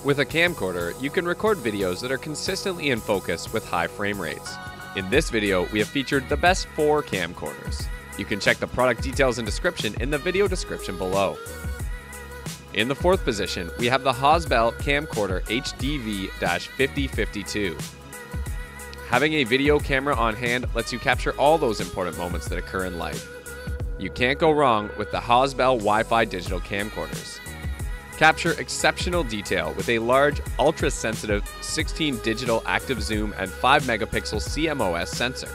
With a camcorder, you can record videos that are consistently in focus with high frame rates. In this video, we have featured the best 4 camcorders. You can check the product details and description in the video description below. In the 4th position, we have the Haas Camcorder Hc-V7 Having a video camera on hand lets you capture all those important moments that occur in life. You can't go wrong with the Haas Wi-Fi digital camcorders. Capture exceptional detail with a large, ultra-sensitive 16 digital active zoom and 5 megapixel CMOS sensor.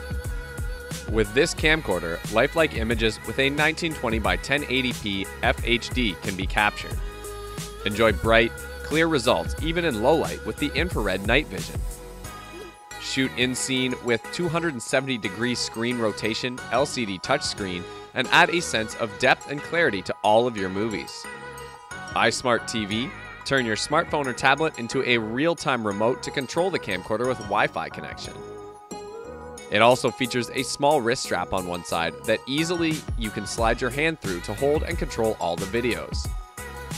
With this camcorder, lifelike images with a 1920 by 1080p FHD can be captured. Enjoy bright, clear results even in low light with the infrared night vision. Shoot in scene with 270-degree screen rotation, LCD touchscreen, and add a sense of depth and clarity to all of your movies. iSmart TV, turn your smartphone or tablet into a real-time remote to control the camcorder with Wi-Fi connection. It also features a small wrist strap on one side that easily you can slide your hand through to hold and control all the videos.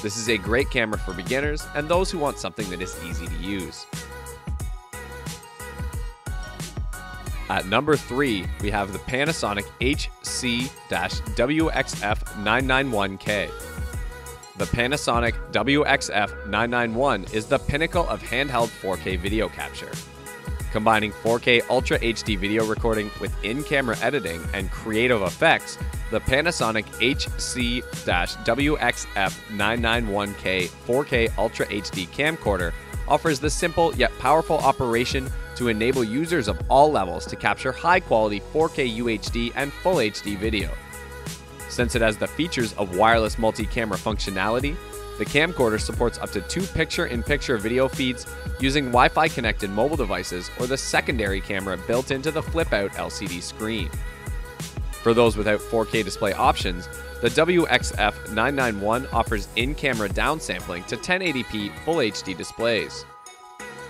This is a great camera for beginners and those who want something that is easy to use. At number 3, we have the Panasonic Hc-WXF991K. The Panasonic WXF991 is the pinnacle of handheld 4K video capture. Combining 4K Ultra HD video recording with in-camera editing and creative effects, the Panasonic Hc-WXF991K 4K Ultra HD camcorder offers the simple yet powerful operation to enable users of all levels to capture high-quality 4K UHD and Full HD video. Since it has the features of wireless multi-camera functionality, the camcorder supports up to 2 picture-in-picture video feeds using Wi-Fi connected mobile devices or the secondary camera built into the flip-out LCD screen. For those without 4K display options, the WXF991 offers in-camera downsampling to 1080p Full HD displays.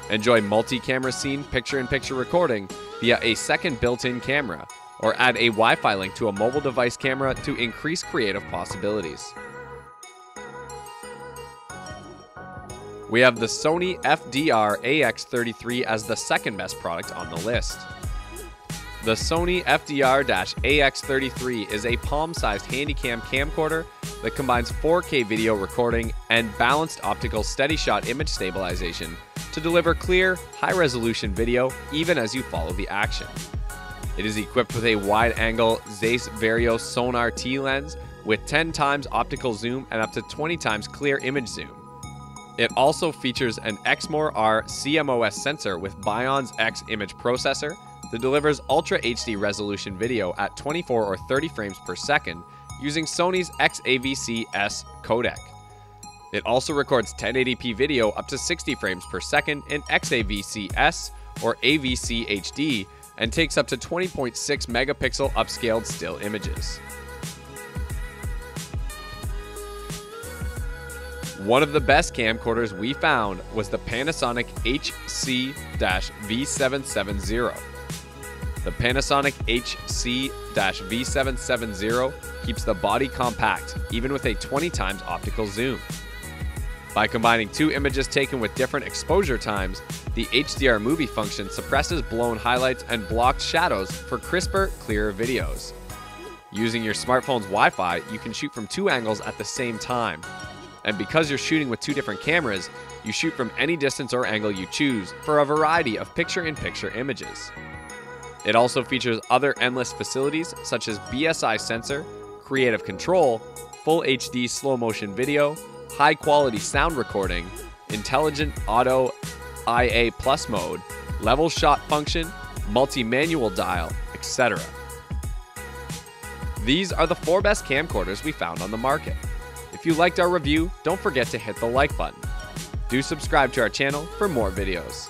Enjoy multi-camera scene picture-in-picture recording via a second built-in camera, or add a Wi-Fi link to a mobile device camera to increase creative possibilities. We have the Sony Fdr AX33 as the second best product on the list. The Sony Fdr-AX33 is a palm-sized handycam camcorder that combines 4K video recording and balanced optical steady-shot image stabilization to deliver clear, high-resolution video even as you follow the action. It is equipped with a wide-angle Zeiss Vario Sonar T lens with 10 times optical zoom and up to 20 times clear image zoom. It also features an Exmor R CMOS sensor with Bion's X image processor that delivers Ultra HD resolution video at 24 or 30 frames per second using Sony's XAVC-S codec. It also records 1080p video up to 60 frames per second in XAVC-S or AVC HD and takes up to 20.6 megapixel upscaled still images. One of the best camcorders we found was the Panasonic Hc-V770. The Panasonic Hc-V770 keeps the body compact, even with a 20 times optical zoom. By combining 2 images taken with different exposure times, the HDR movie function suppresses blown highlights and blocked shadows for crisper, clearer videos. Using your smartphone's Wi-Fi, you can shoot from 2 angles at the same time. And because you're shooting with 2 different cameras, you shoot from any distance or angle you choose for a variety of picture-in-picture images. It also features other endless facilities such as BSI sensor, creative control, Full HD slow-motion video, high-quality sound recording, intelligent auto IA plus mode, level shot function, multi-manual dial, etc. These are the 4 best camcorders we found on the market. If you liked our review, don't forget to hit the like button. Do subscribe to our channel for more videos.